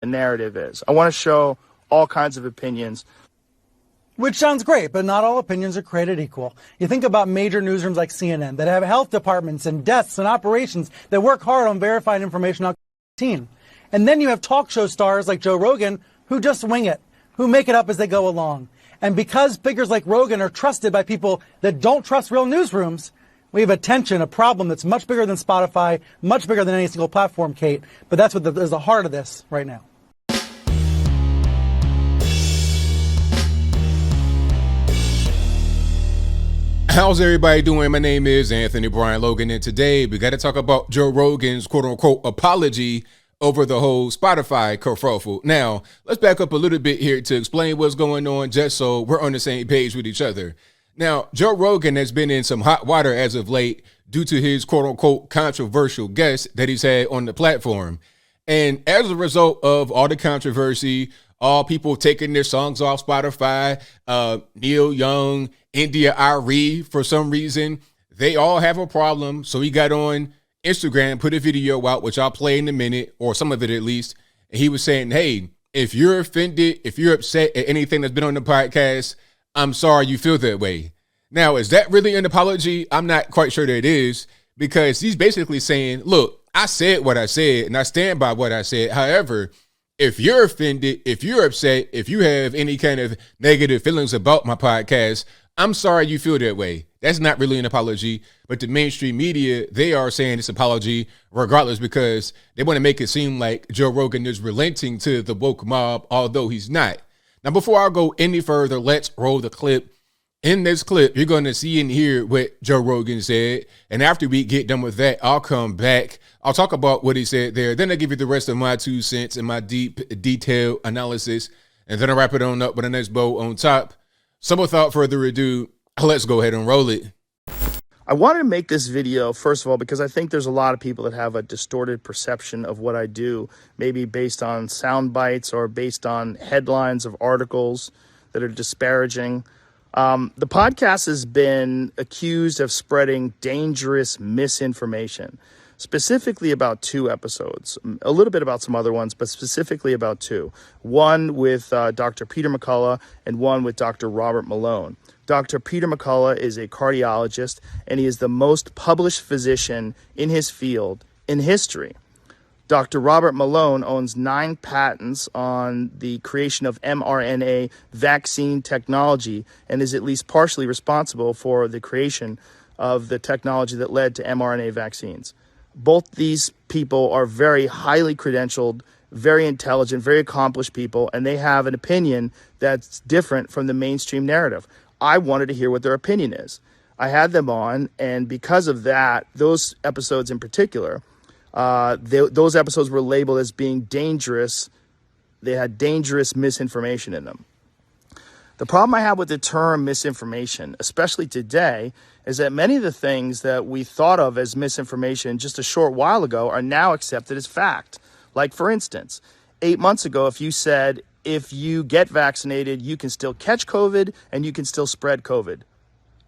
the narrative is. I want to show all kinds of opinions. Which sounds great, but not all opinions are created equal. You think about major newsrooms like CNN that have health departments and desks and operations that work hard on verifying information on COVID-19. And then you have talk show stars like Joe Rogan who just wing it, who make it up as they go along. And because figures like Rogan are trusted by people that don't trust real newsrooms, we have a problem that's much bigger than Spotify, much bigger than any single platform, Kate. But that's what is the heart of this right now. How's everybody doing? My name is Anthony Brian Logan, and today we got to talk about Joe Rogan's quote-unquote apology over the whole Spotify kerfuffle. Now, let's back up a little bit here to explain what's going on, just so we're on the same page with each other. Now, Joe Rogan has been in some hot water as of late due to his quote-unquote controversial guests that he's had on the platform. And as a result of all the controversy, all people taking their songs off Spotify, Neil Young, India Ari, for some reason, they all have a problem. So he got on Instagram, put a video out, which I'll play in a minute, or some of it at least. And he was saying, hey, if you're offended, if you're upset at anything that's been on the podcast, I'm sorry you feel that way. Now, is that really an apology? I'm not quite sure that it is, because he's basically saying, look, I said what I said and I stand by what I said. However, if you're offended, if you're upset, if you have any kind of negative feelings about my podcast, I'm sorry you feel that way. That's not really an apology, but the mainstream media, they are saying it's apology regardless, because they want to make it seem like Joe Rogan is relenting to the woke mob, although he's not. Now, before I go any further, let's roll the clip. In this clip, you're going to see and hear what Joe Rogan said. And after we get done with that, I'll come back. I'll talk about what he said there. Then I'll give you the rest of my 2 cents and my deep, detailed analysis. And then I'll wrap it on up with a nice bow on top. So without further ado, let's go ahead and roll it. I wanted to make this video, first of all, because I think there's a lot of people that have a distorted perception of what I do, maybe based on sound bites or based on headlines of articles that are disparaging. The podcast has been accused of spreading dangerous misinformation, specifically about 2 episodes, a little bit about some other ones, but specifically about 2. One with Dr. Peter McCullough and one with Dr. Robert Malone. Dr. Peter McCullough is a cardiologist, and he is the most published physician in his field in history. Dr. Robert Malone owns 9 patents on the creation of mRNA vaccine technology and is at least partially responsible for the creation of the technology that led to mRNA vaccines. Both these people are very highly credentialed, very intelligent, very accomplished people, and they have an opinion that's different from the mainstream narrative. I wanted to hear what their opinion is. I had them on, and because of that, those episodes in particular, those episodes were labeled as being dangerous. They had dangerous misinformation in them. The problem I have with the term misinformation, especially today, is that many of the things that we thought of as misinformation just a short while ago are now accepted as fact. Like, for instance, 8 months ago, if you said, if you get vaccinated, you can still catch COVID and you can still spread COVID,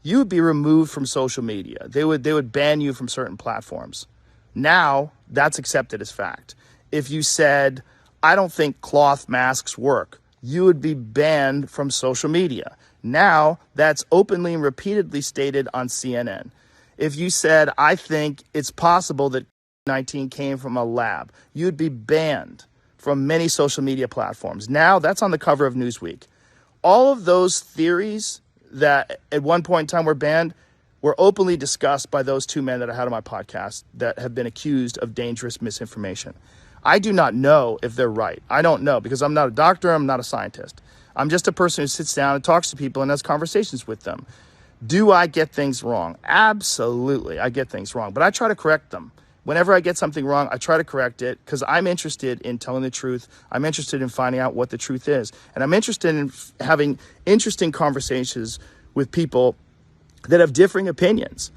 you would be removed from social media. They would ban you from certain platforms. Now, that's accepted as fact. If you said, I don't think cloth masks work, you would be banned from social media. Now, that's openly and repeatedly stated on CNN. If you said, I think it's possible that COVID-19 came from a lab, you'd be banned from many social media platforms. Now, that's on the cover of Newsweek. All of those theories that at one point in time were banned were openly discussed by those 2 men that I had on my podcast that have been accused of dangerous misinformation. I do not know if they're right. I don't know, because I'm not a doctor, I'm not a scientist. I'm just a person who sits down and talks to people and has conversations with them. Do I get things wrong? Absolutely, I get things wrong, but I try to correct them. Whenever I get something wrong, I try to correct it, because I'm interested in telling the truth. I'm interested in finding out what the truth is. And I'm interested in having interesting conversations with people that have differing opinions.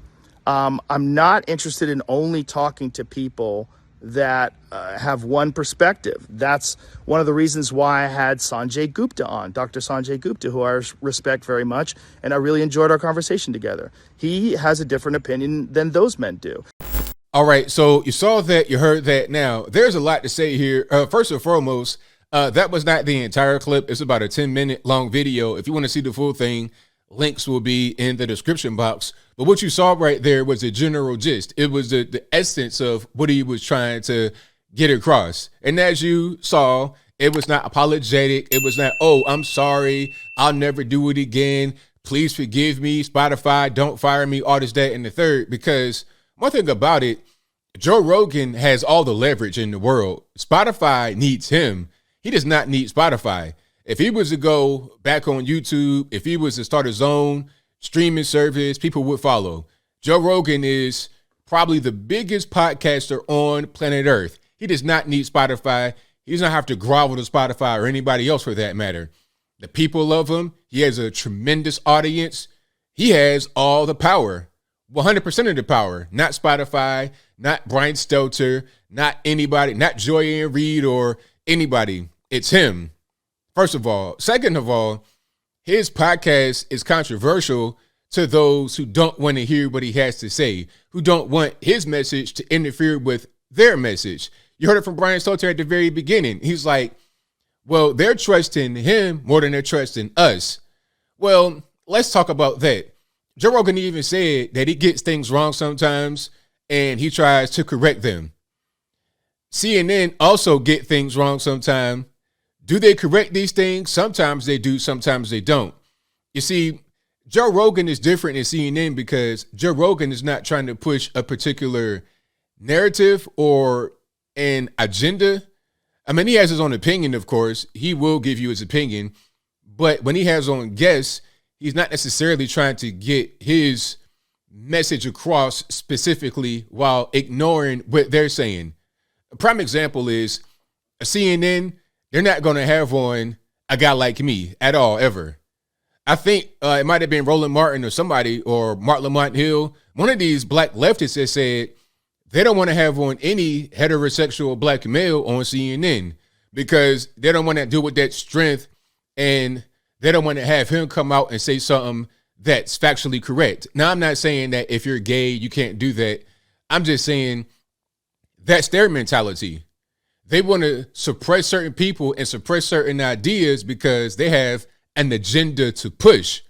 I'm not interested in only talking to people that have one perspective. That's one of the reasons why I had Sanjay Gupta on, Dr. Sanjay Gupta, who I respect very much, and I really enjoyed our conversation together. He has a different opinion than those men do. All right, so you saw that, you heard that. Now, there's a lot to say here. First and foremost, that was not the entire clip. It's about a 10-minute long video. If you want to see the full thing, links will be in the description box. But what you saw right there was a general gist. It was the essence of what he was trying to get across. And as you saw, it was not apologetic. It was not, oh, I'm sorry, I'll never do it again. Please forgive me, Spotify, don't fire me, all this, that, and the third. Because one thing about it, Joe Rogan has all the leverage in the world. Spotify needs him. He does not need Spotify. If he was to go back on YouTube, if he was to start his own streaming service, people would follow. Joe Rogan is probably the biggest podcaster on planet Earth. He does not need Spotify. He does not have to grovel to Spotify or anybody else for that matter. The people love him. He has a tremendous audience. He has all the power, 100% of the power. Not Spotify, not Brian Stelter, not anybody, not Joy Ann Reid or anybody. It's him, first of all. Second of all, his podcast is controversial to those who don't want to hear what he has to say, who don't want his message to interfere with their message. You heard it from Brian Stelter at the very beginning. He's like, well, they're trusting him more than they're trusting us. Well, let's talk about that. Joe Rogan even said that he gets things wrong sometimes and he tries to correct them. CNN also get things wrong sometimes. Do they correct these things? Sometimes they do, sometimes they don't. You see, Joe Rogan is different than CNN because Joe Rogan is not trying to push a particular narrative or an agenda. I mean, he has his own opinion, of course. He will give you his opinion. But when he has on guests, he's not necessarily trying to get his message across specifically while ignoring what they're saying. A prime example is a CNN. They're not going to have on a guy like me at all, ever. I think it might have been Roland Martin or somebody or Mark Lamont Hill. One of these black leftists has said they don't want to have on any heterosexual black male on CNN because they don't want to deal with that strength and they don't want to have him come out and say something that's factually correct. Now, I'm not saying that if you're gay, you can't do that. I'm just saying that's their mentality. They want to suppress certain people and suppress certain ideas because they have an agenda to push.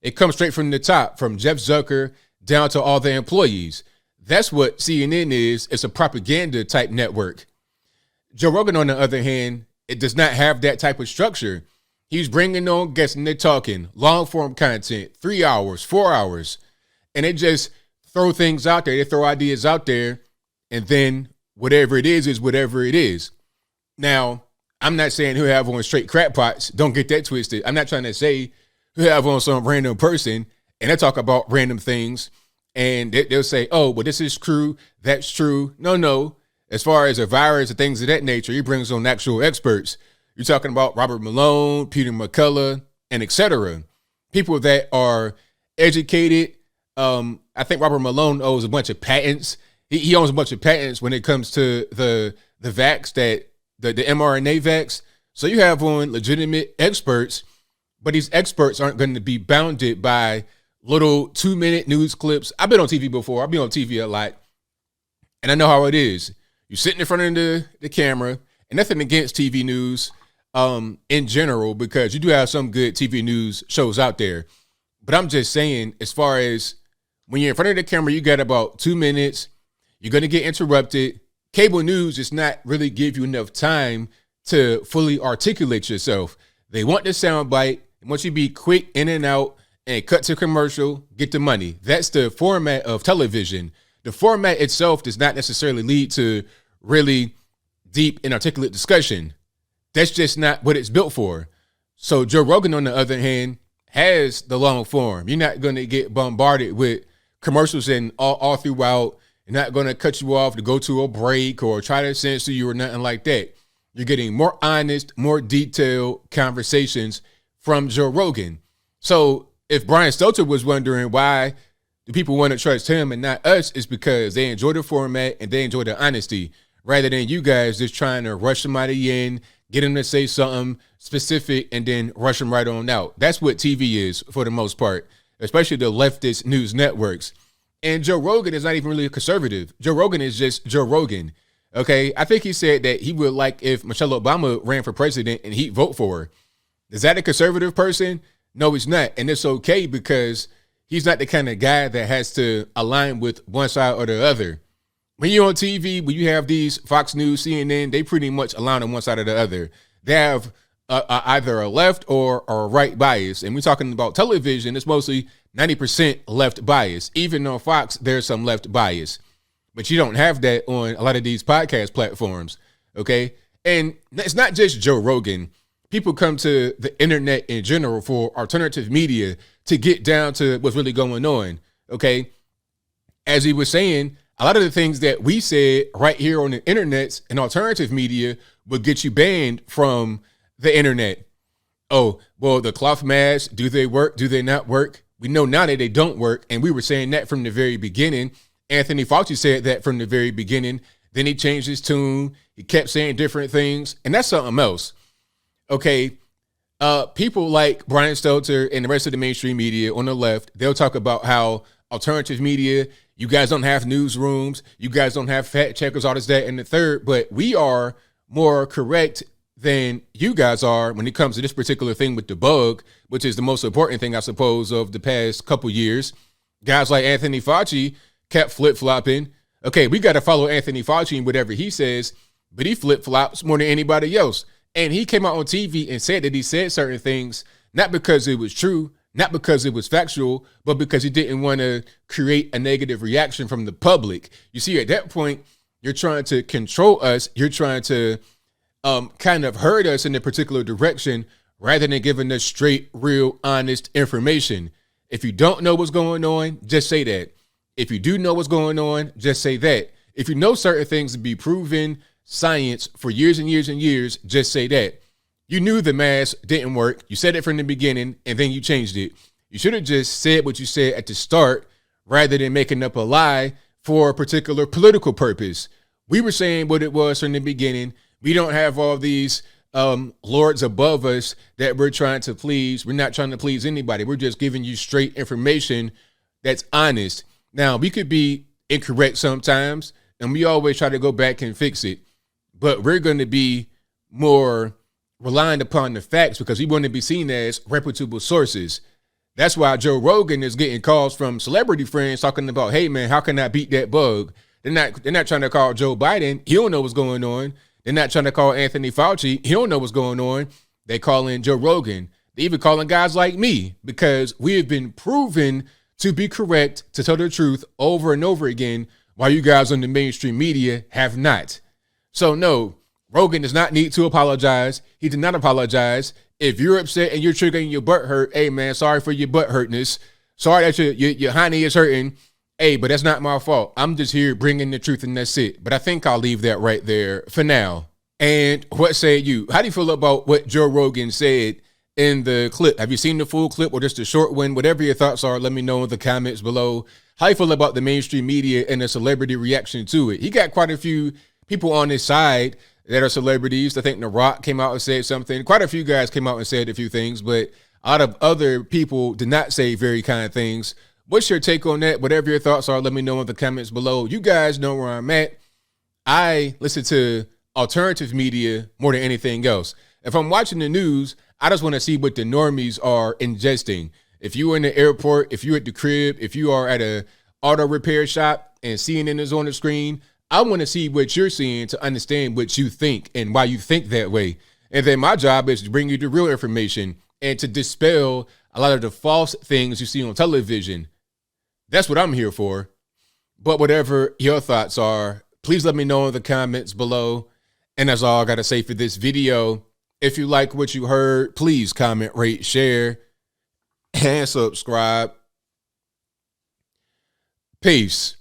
It comes straight from the top, from Jeff Zucker down to all the employees. That's what CNN is. It's a propaganda type network. Joe Rogan, on the other hand, it does not have that type of structure. He's bringing on guests and they're talking long form content, 3 hours, 4 hours, and they just throw things out there. They throw ideas out there, and then whatever it is whatever it is. Now, I'm not saying he'll have on straight crackpots. Don't get that twisted. I'm not trying to say he'll have on some random person and they talk about random things and they'll say, oh, well, this is true. That's true. No. As far as a virus and things of that nature, he brings on actual experts. You're talking about Robert Malone, Peter McCullough, and etc. People that are educated. I think Robert Malone owes a bunch of patents. He owns a bunch of patents when it comes to the vax, that the mRNA vax. So you have on legitimate experts, but these experts aren't going to be bounded by little 2-minute news clips. I've been on TV before. I've been on TV a lot, and I know how it is. You're sitting in front of the camera, and nothing against TV news in general, because you do have some good TV news shows out there. But I'm just saying, as far as when you're in front of the camera, you got about 2 minutes. You're going to get interrupted. Cable news does not really give you enough time to fully articulate yourself. They want the sound bite. They want you to be quick in and out and cut to commercial, get the money. That's the format of television. The format itself does not necessarily lead to really deep and articulate discussion. That's just not what it's built for. So Joe Rogan, on the other hand, has the long form. You're not going to get bombarded with commercials and all throughout. You're not going to cut you off to go to a break or try to censor you or nothing like that. You're getting more honest, more detailed conversations from Joe Rogan. So if Brian Stelter was wondering why do people want to trust him and not us, it's because they enjoy the format and they enjoy the honesty, rather than you guys just trying to rush somebody in, get them to say something specific, and then rush them right on out. That's what TV is for the most part, especially the leftist news networks. And Joe Rogan is not even really a conservative. Joe Rogan is just Joe Rogan. Okay. I think he said that he would like if Michelle Obama ran for president and he'd vote for her. Is that a conservative person? No, he's not. And it's okay because he's not the kind of guy that has to align with one side or the other. When you're on TV, when you have these Fox News, CNN, they pretty much align on one side or the other. They have either a left or a right bias. And we're talking about television, it's mostly 90% left bias. Even on Fox, there's some left bias. But you don't have that on a lot of these podcast platforms, okay? And it's not just Joe Rogan. People come to the internet in general for alternative media to get down to what's really going on, okay? As he was saying, a lot of the things that we said right here on the internet and alternative media would get you banned from the internet. Oh, well, the cloth masks, do they work? Do they not work? We know now that they don't work. And we were saying that from the very beginning. Anthony Fauci said that from the very beginning. Then he changed his tune. He kept saying different things. And that's something else. Okay. People like Brian Stelter and the rest of the mainstream media on the left, they'll talk about how alternative media, you guys don't have newsrooms, you guys don't have fact checkers, all this, that, and the third, but we are more correct than you guys are when it comes to this particular thing with the bug, which is the most important thing, I suppose, of the past couple years. Guys like Anthony Fauci kept flip-flopping. Okay, we got to follow Anthony Fauci and whatever he says, but he flip-flops more than anybody else. And he came out on TV and said that he said certain things, not because it was true, not because it was factual, but because he didn't want to create a negative reaction from the public. You see, at that point, you're trying to control us. You're trying to kind of herd us in a particular direction rather than giving us straight, real, honest information. If you don't know what's going on, just say that. If you do know what's going on, just say that. If you know certain things to be proven science for years and years and years, just say that. You knew the mask didn't work. You said it from the beginning, and then you changed it. You should have just said what you said at the start rather than making up a lie for a particular political purpose. We were saying what it was from the beginning. We don't have all these lords above us that we're trying to please. We're not trying to please anybody. We're just giving you straight information that's honest. Now, we could be incorrect sometimes, and we always try to go back and fix it. But we're going to be more relying upon the facts because we want to be seen as reputable sources. That's why Joe Rogan is getting calls from celebrity friends talking about, hey, man, how can I beat that bug? They're not trying to call Joe Biden. He don't know what's going on. They're not trying to call Anthony Fauci. He don't know what's going on. They calling Joe Rogan. They even calling guys like me because we have been proven to be correct, to tell the truth over and over again, while you guys on the mainstream media have not. So no, Rogan does not need to apologize. He did not apologize. If you're upset and you're triggering your butt hurt, hey man, sorry for your butt hurtness. Sorry that your honey is hurting. Hey, but that's not my fault. I'm just here bringing the truth and that's it. But I think I'll leave that right there for now. And what say you? How do you feel about what Joe Rogan said in the clip? Have you seen the full clip or just a short one? Whatever your thoughts are, let me know in the comments below. How you feel about the mainstream media and the celebrity reaction to it? He got quite a few people on his side that are celebrities. I think The Rock came out and said something. Quite a few guys came out and said a few things, but a lot of other people did not say very kind things. What's your take on that? Whatever your thoughts are, let me know in the comments below. You guys know where I'm at. I listen to alternative media more than anything else. If I'm watching the news, I just want to see what the normies are ingesting. If you're in the airport, if you're at the crib, if you are at a auto repair shop and CNN is on the screen, I want to see what you're seeing to understand what you think and why you think that way. And then my job is to bring you the real information and to dispel a lot of the false things you see on television. That's what I'm here for. But whatever your thoughts are, please let me know in the comments below. And that's all I got to say for this video. If you like what you heard, please comment, rate, share, and subscribe. Peace.